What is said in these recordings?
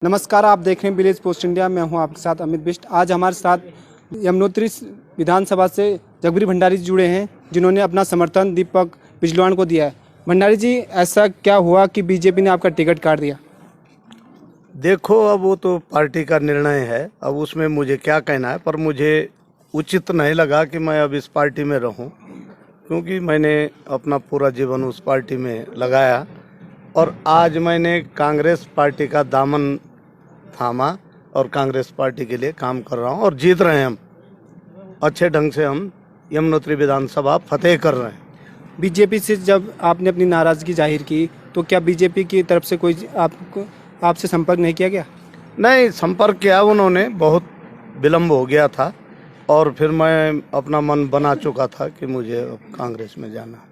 नमस्कार, आप देख रहे हैं विलेज पोस्ट इंडिया। मैं हूं आपके साथ अमित बिष्ट। आज हमारे साथ यमुनोत्री विधानसभा से जगबीर भंडारी जी जुड़े हैं, जिन्होंने अपना समर्थन दीपक बिजलान को दिया है। भंडारी जी, ऐसा क्या हुआ कि बीजेपी ने आपका टिकट काट दिया? देखो, अब वो तो पार्टी का निर्णय है, अब उसमें मुझे क्या कहना है, पर मुझे उचित नहीं लगा कि मैं अब इस पार्टी में रहूं, क्योंकि मैंने अपना पूरा जीवन उस पार्टी में लगाया और आज मैंने कांग्रेस पार्टी का दामन थामा और कांग्रेस पार्टी के लिए काम कर रहा हूं और जीत रहे हैं। हम अच्छे ढंग से हम यमुनोत्री विधानसभा फतेह कर रहे हैं। बीजेपी से जब आपने अपनी नाराज़गी जाहिर की, तो क्या बीजेपी की तरफ से कोई आपसे संपर्क नहीं किया गया? नहीं, संपर्क किया उन्होंने, बहुत विलम्ब हो गया था और फिर मैं अपना मन बना चुका था कि मुझे अब कांग्रेस में जाना।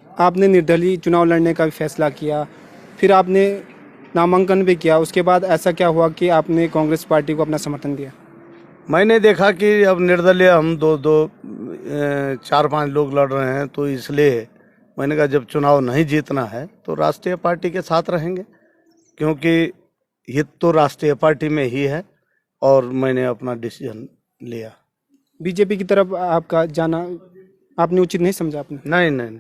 आपने निर्दलीय चुनाव लड़ने का भी फैसला किया, फिर आपने नामांकन भी किया। उसके बाद ऐसा क्या हुआ कि आपने कांग्रेस पार्टी को अपना समर्थन दिया? मैंने देखा कि अब निर्दलीय हम दो 4-5 लोग लड़ रहे हैं, तो इसलिए मैंने कहा जब चुनाव नहीं जीतना है तो राष्ट्रीय पार्टी के साथ रहेंगे, क्योंकि हित तो राष्ट्रीय पार्टी में ही है और मैंने अपना डिसीजन लिया। बीजेपी की तरफ आपका जाना आपने उचित नहीं समझा? आपने नहीं,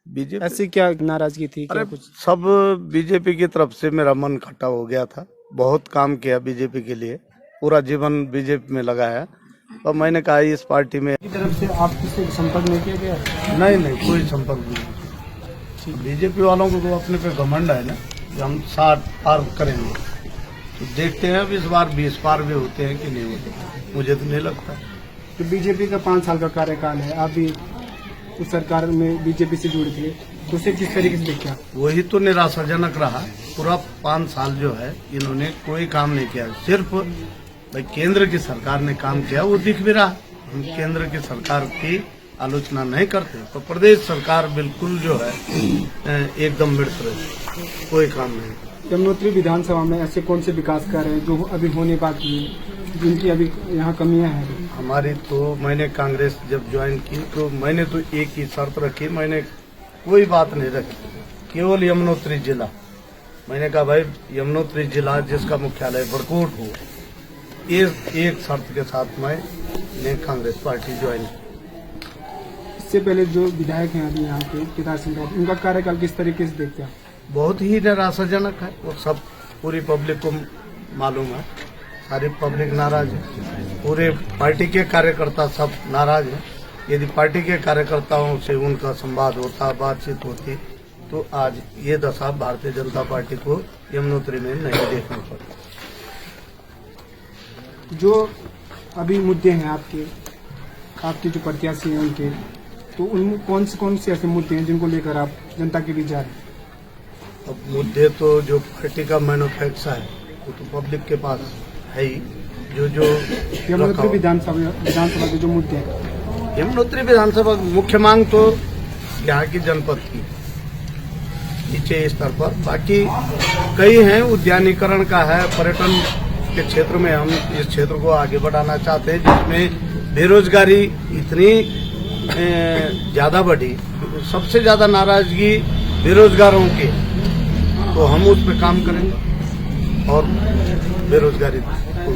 बीजेपी ऐसी क्या नाराजगी थी? क्या कुछ सब बीजेपी की तरफ से मेरा मन खट्टा हो गया था। बहुत काम किया बीजेपी के लिए, पूरा जीवन बीजेपी में लगाया और मैंने कहा इस पार्टी में की तरफ से आपसे संपर्क नहीं किया गया? नहीं, कोई संपर्क नहीं। बीजेपी वालों को तो अपने पे घमंड है ना कि हम 60 पार करेंगे, तो देखते हैं अब इस बार 20 पार भी होते हैं कि नहीं होते। मुझे तो नहीं लगता। तो बीजेपी का 5 साल का कार्यकाल है, आप भी उस सरकार में बीजेपी से जुड़े थे, तो उसे किस तरीके से देखा? वही तो निराशाजनक रहा। पूरा 5 साल जो है इन्होंने कोई काम नहीं किया। सिर्फ भाई केंद्र की सरकार ने काम किया, वो दिख भी रहा। हम केंद्र की सरकार की आलोचना नहीं करते, तो प्रदेश सरकार बिल्कुल जो है एकदम मृत रही, कोई काम नहीं। यमुनोत्री विधानसभा में ऐसे कौन से विकास कार्य हैं जो अभी होने बाकी है, जिनकी अभी यहाँ कमियां हैं? हमारी तो मैंने कांग्रेस जब ज्वाइन की तो मैंने तो एक ही शर्त रखी, मैंने कोई बात नहीं रखी, केवल यमुनोत्री जिला। मैंने कहा भाई यमुनोत्री जिला जिसका मुख्यालय बड़कोट हो, एक शर्त के साथ मैंने कांग्रेस पार्टी ज्वाइन की। इससे पहले जो विधायक हैं अभी यहाँ के केदार सिंह, उनका कार्यकाल किस तरीके से देखते हैं? बहुत ही निराशाजनक है और सब पूरी पब्लिक को मालूम है। सारी पब्लिक नाराज है, पूरे पार्टी के कार्यकर्ता सब नाराज हैं। यदि पार्टी के कार्यकर्ताओं से उनका संवाद होता, बातचीत होती, तो आज ये दशा भारतीय जनता पार्टी को यमुनोत्री में नहीं देखना पड़ता। जो अभी मुद्दे हैं आपके जो प्रत्याशी हैं उनके, तो उन कौन से ऐसे मुद्दे हैं जिनको लेकर आप जनता के बीच जा रहे हैं? अब मुद्दे तो जो पार्टी का मैन्युफैक्चर है वो तो पब्लिक के पास है ही। जो यमुनोत्री विधानसभा के जो मुद्दे हैं, यमुनोत्री विधानसभा मुख्य मांग तो यहाँ की जनपद की नीचे स्तर पर, बाकी कई हैं। उद्यानीकरण का है, पर्यटन के क्षेत्र में हम इस क्षेत्र को आगे बढ़ाना चाहते हैं, जिसमें बेरोजगारी इतनी ज्यादा बढ़ी, सबसे ज्यादा नाराजगी बेरोजगारों की, तो हम उस पर काम करेंगे और बेरोजगारी को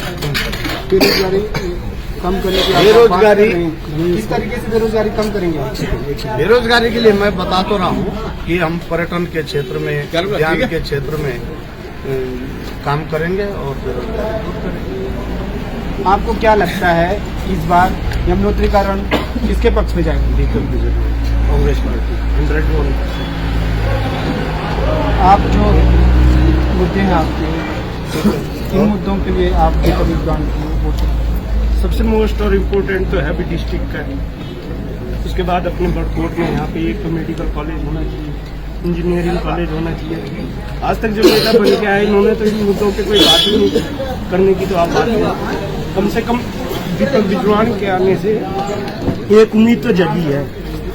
कम करेंगे। बेरोजगारी किस तरीके से बेरोजगारी कम करेंगे? बेरोजगारी के लिए मैं बता तो रहा हूँ कि हम पर्यटन के क्षेत्र में, उद्यान के क्षेत्र में काम करेंगे और बेरोजगारी दूर करेंगे। आपको क्या लगता है इस बार यमुनोत्रीकरण किसके पक्ष में जाएगा? कांग्रेस पार्टी 100%। आप जो मुद्दे हैं आपके, इन मुद्दों के लिए आप दीपक बिजलान की वोट करें? सबसे मोस्ट और इम्पोर्टेंट तो है भी डिस्ट्रिक्ट का। उसके बाद अपने बड़कोट में यहाँ पे एक तो मेडिकल कॉलेज होना चाहिए, इंजीनियरिंग कॉलेज होना चाहिए। आज तक जो नेता बन के आए, इन्होंने तो इन मुद्दों पे कोई बात ही नहीं करने की तो आप बात करें। कम से कम दीपक बिजलान के आने से एक उम्मीद तो जगी है।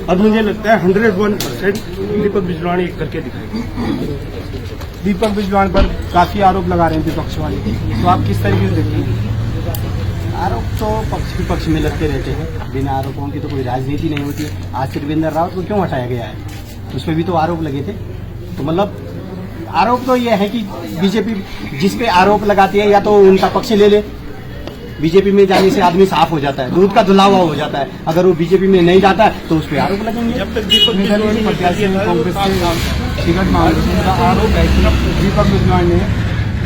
अब मुझे लगता है 101% दीपक बिजलान एक करके दिखाएगा। दीपक बिजलान पर काफी आरोप लगा रहे हैं विपक्ष वाले, तो आप किस तरीके से देखते हैं? आरोप तो पक्ष विपक्ष में लगते रहते हैं, बिना आरोपों की तो कोई राजनीति नहीं होती। आज त्रिवेंद्र रावत को क्यों हटाया गया है? उस पर भी तो आरोप लगे थे। तो मतलब आरोप तो ये है कि बीजेपी जिस पे आरोप लगाती है या तो उनका पक्ष ले ले। बीजेपी में जाने से आदमी साफ हो जाता है, दूध का धुलावा हो जाता है। अगर वो बीजेपी में नहीं जाता है तो उस पर आरोप लगेंगे। जब तक दीपक निर्दलीय प्रत्याशी ने कांग्रेस से टिकट मांग रहे थे, उनका आरोप है कि दीपक बिजलान ने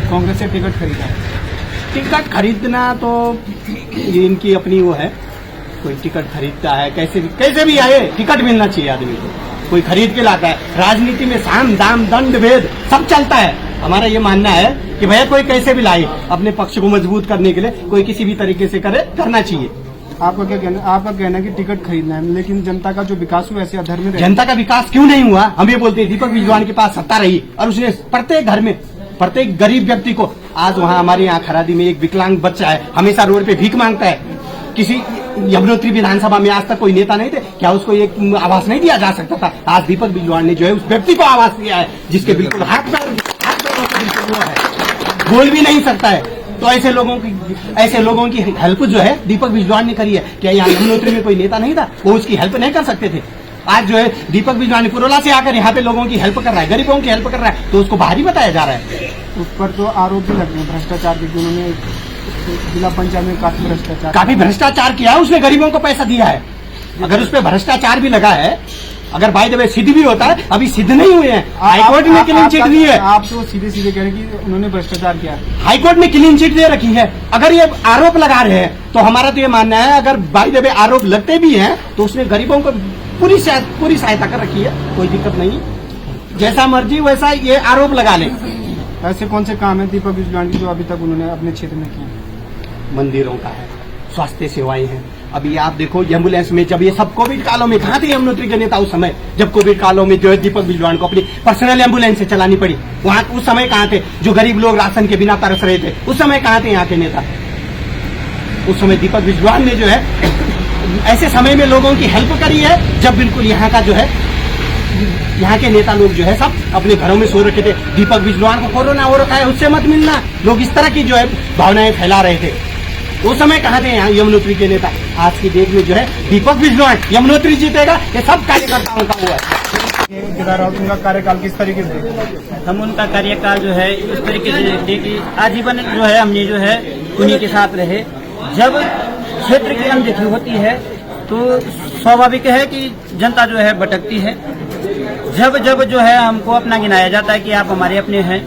कांग्रेस से टिकट खरीदा है। टिकट खरीदना तो ये इनकी अपनी वो है, कोई टिकट खरीदता है कैसे भी आए, टिकट मिलना चाहिए आदमी को। कोई खरीद के लाता है। राजनीति में साम दाम दंड भेद सब चलता है। हमारा ये मानना है कि भैया कोई कैसे भी लाए, अपने पक्ष को मजबूत करने के लिए कोई किसी भी तरीके से करना चाहिए। आपका क्या कहना, आपका कहना है कि टिकट खरीदना है, लेकिन जनता का जो विकास हुआ ऐसे अधर में जनता का विकास क्यों नहीं हुआ? हम ये बोलते हैं दीपक बिजलान के पास सत्ता रही और उसने प्रत्येक घर में प्रत्येक गरीब व्यक्ति को, आज वहाँ हमारे यहाँ खरादी में एक विकलांग बच्चा है, हमेशा रोड पे भीख मांगता है। किसी यमुनोत्री विधानसभा में आज तक कोई नेता नहीं थे, क्या उसको एक आवास नहीं दिया जा सकता था? आज दीपक बिजलान ने जो है उस व्यक्ति को आवास दिया है, जिसके बिल्कुल हाथ पैर बिल्कुल वो है, बोल भी नहीं सकता है। तो ऐसे लोगों की हेल्प जो है दीपक बिजलान ने करी है। क्या यहाँ यमुनोत्री में कोई नेता नहीं था, वो उसकी हेल्प नहीं कर सकते थे? आज जो है दीपक बिजलान पुरोला से आकर यहाँ पे लोगों की हेल्प कर रहा है, गरीबों की हेल्प कर रहा है, तो उसको बाहरी बताया जा रहा है। उस पर तो आरोप भी लगते हैं भ्रष्टाचार के, उन्होंने जिला पंचायत में काफी भ्रष्टाचार किया है, उसने गरीबों को पैसा दिया है। अगर उस पर भ्रष्टाचार भी लगा है, अगर बाय द वे सिद्ध भी होता है, अभी सिद्ध नहीं हुए हैं। हाईकोर्ट ने क्लीन चिट दी है। आप तो सीधे कह रहे हैं कि उन्होंने भ्रष्टाचार किया। हाईकोर्ट ने क्लीन चिट दे रखी है। अगर ये आरोप लगा रहे हैं तो हमारा तो ये मानना है, अगर बाय द वे आरोप लगते भी हैं तो उसने गरीबों को पूरी सहायता कर रखी है, कोई दिक्कत नहीं। जैसा मर्जी वैसा ये आरोप लगा ले। ऐसे कौन से काम है दीपक बिजलान की जो अभी तक उन्होंने अपने क्षेत्र में किए? मंदिरों का है, स्वास्थ्य सेवाएं हैं। अभी आप देखो एम्बुलेंस में, जब ये सब कोविड कालों में कहाँ थे यमुनोत्री के नेता? उस समय जब कोविड कालों में जो है दीपक बिजलान को अपनी पर्सनल एम्बुलेंस से चलानी पड़ी, वहाँ उस समय कहाँ थे? जो गरीब लोग राशन के बिना तरस रहे थे, उस समय कहाँ थे यहाँ के नेता? उस समय दीपक बिजलान ने जो है ऐसे समय में लोगों की हेल्प करी है, जब बिल्कुल यहाँ का जो है यहाँ के नेता लोग जो है सब अपने घरों में सो रखे थे। दीपक बिजलान को कोरोना हो रखा है, उससे मत मिलना, लोग इस तरह की जो है भावनाएं फैला रहे थे। उस समय कहाँ थे यहाँ यमुनोत्री के नेता? आज की डेट में जो है दीपक बिजलान, यमुनोत्री जीतेगा, ये सब कार्यकर्ताओं का हुआ है। केदार राउत उनका कार्यकाल किस तरीके से? हम उनका कार्यकाल जो है इस तरीके से देखते कि आजीवन जो है हमने जो है उन्हीं के साथ रहे। जब क्षेत्र की अनदेखी होती है तो स्वाभाविक है कि जनता जो है भटकती है। जब जो है हमको अपना गिनाया जाता है कि आप हमारे अपने हैं,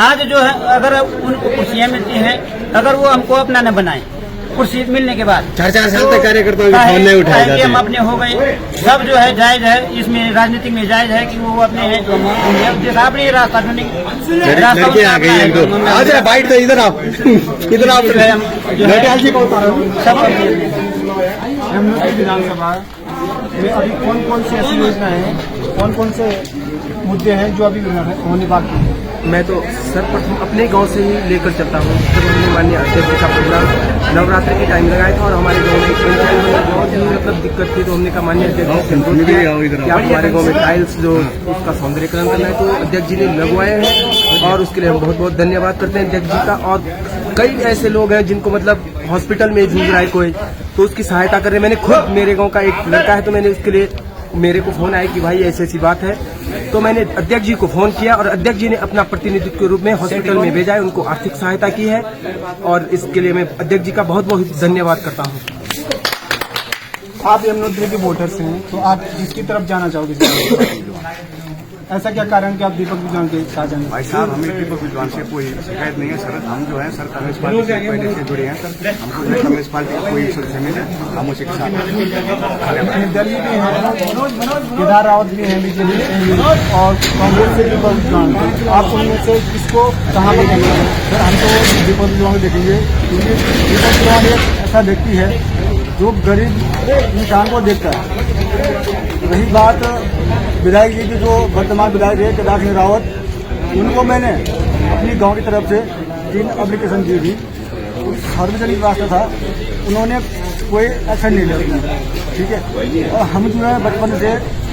आज जो है अगर उनको कुर्सियां मिलती हैं, अगर वो हमको अपना न बनाए, कुर्सी मिलने के बाद 4 साल तक कार्यकर्ताओं के फोन नहीं उठाए जाते, हम अपने हो गए। सब जो है जायज है, इसमें राजनीति में जायज है कि वो अपने हैं, तो हम अपने रास्ता लड़के आ गई एक दो, आ जरा बाइट तो इधर आओ, इधर आओ, सब यमुनोत्री विधानसभा में अभी कौन कौन सी ऐसी योजनाएं हैं, कौन कौन से मुद्दे हैं जो अभी होने बाकी हैं? मैं तो सर्वप्रथम अपने गांव से ही लेकर चलता हूँ। जब हमने माननीय अध्यक्ष का प्रोग्राम नवरात्रि के टाइम लगाया था और हमारे गांव में पंचायत में बहुत ही मतलब दिक्कत थी, तो हमने कहा माननीय अध्यक्ष से अनुरोध किया कि आप हमारे गांव में टाइल्स जो उसका सौंदर्यकरण करना है, तो अध्यक्ष जी ने लगवाए हैं और उसके लिए हम बहुत बहुत धन्यवाद करते हैं अध्यक्ष जी का। और कई ऐसे लोग हैं जिनको मतलब हॉस्पिटल में जूझ रहा है कोई, तो उसकी सहायता कर रहे हैं। मैंने खुद, मेरे गाँव का एक लड़का है, तो मैंने उसके लिए, मेरे को फोन आया कि भाई ऐसी बात है, तो मैंने अध्यक्ष जी को फोन किया और अध्यक्ष जी ने अपना प्रतिनिधित्व के रूप में हॉस्पिटल में भेजा है, उनको आर्थिक सहायता की है और इसके लिए मैं अध्यक्ष जी का बहुत बहुत धन्यवाद करता हूँ। आप यमुनोत्री के वोटर्स हैं, तो आप जिसकी तरफ जाना चाहोगे? ऐसा क्या कारण कि आप दीपक बिजलान के साथ जाएंगे? भाई साहब, हमें दीपक बिजलान से कोई शिकायत नहीं है सर। हम जो है सर कांग्रेस पार्टी से पहले से जुड़े हैं सर। हमको जो कांग्रेस पार्टी का कोई सदस्य मिले हम उसी के साथ। निर्दलीय भी हैं, केदार रावत भी हैं बीजेपी और कांग्रेस से दीपक बिजलान। आप उनमें से किसको कहाँ पर देंगे? सर हम तो दीपक बिजलान देखेंगे, क्योंकि दीपक बिजलान एक ऐसा व्यक्ति है जो गरीब इंसान को देखता है। रही बात विधायक जी की, जो वर्तमान विधायक है केदार सिंह रावत, उनको मैंने अपनी गांव की तरफ से 3 एप्लीकेशन दी थी। सार्वजनिक रास्ता था, उन्होंने कोई एक्शन नहीं लिया, ठीक है। और हम जो है बचपन से,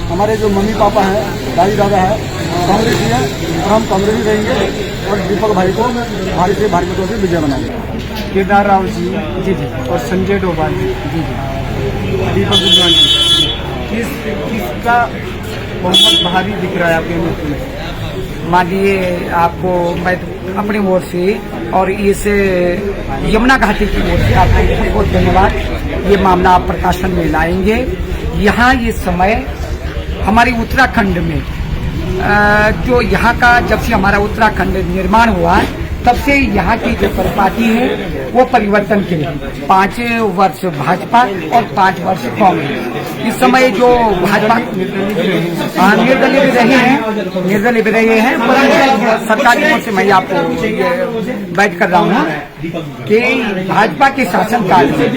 हमारे जो मम्मी पापा हैं, दादी दादा है, कांग्रेस ही है और हम कांग्रेस ही रहेंगे और दीपक भाई को भारी से भारी मतों से विजय बनाएंगे। केदार रावत जी और संजय डोभाल जी, दीपक बिजलान जी, किसका बहुत भारी दिख रहा है आपके मुल्क में? माननीय आपको मैं अपनी ओर से और इस यमुना घाटी की ओर से आपको बहुत बहुत धन्यवाद। ये मामला आप प्रकाशन में लाएंगे। यहाँ इस समय हमारे उत्तराखंड में जो यहाँ का जब से हमारा उत्तराखंड निर्माण हुआ तब से यहाँ की जो पार्टी है वो परिवर्तन के लिए 5 वर्ष भाजपा और 5 वर्ष कांग्रेस। इस समय जो भाजपा निर्दलीय भी रहे हैं परंतु सरकार की ओर से मैं आपको बैठ कर रहा हूँ कि भाजपा के शासनकाल में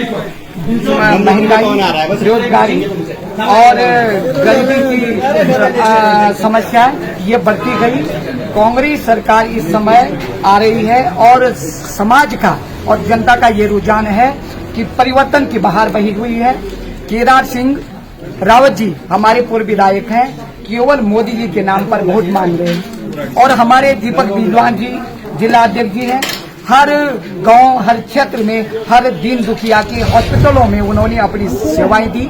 महंगाई, बेरोजगारी और गरीबी की समस्या ये बढ़ती गई। कांग्रेस सरकार इस समय आ रही है और समाज का और जनता का ये रुझान है कि परिवर्तन की बहार बही हुई है। केदार सिंह रावत जी हमारे पूर्व विधायक हैं, केवल मोदी जी के नाम पर वोट मांग रहे हैं और हमारे दीपक बिजलान जी जिला अध्यक्ष जी हैं। हर गांव, हर क्षेत्र में, हर दीन दुखिया के हॉस्पिटलों में उन्होंने अपनी सेवाएं दी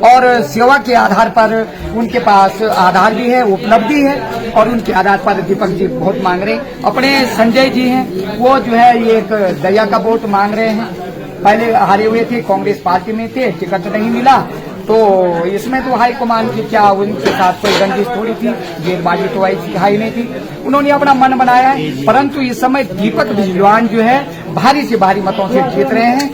और सेवा के आधार पर उनके पास आधार भी है, उपलब्धि है और उनके आधार पर दीपक जी वोट मांग रहे हैं। अपने संजय जी हैं वो जो है ये एक दया का वोट मांग रहे हैं। पहले हारे हुए थे, कांग्रेस पार्टी में थे, टिकट नहीं मिला तो इसमें तो हाईकमान की क्या उनके साथ कोई रंजिश थोड़ी थी, गेंदबाजी तो ऐसी हाई नहीं थी। उन्होंने अपना मन बनाया है परंतु इस समय दीपक बिजलान जो है भारी से भारी मतों से जीत रहे हैं।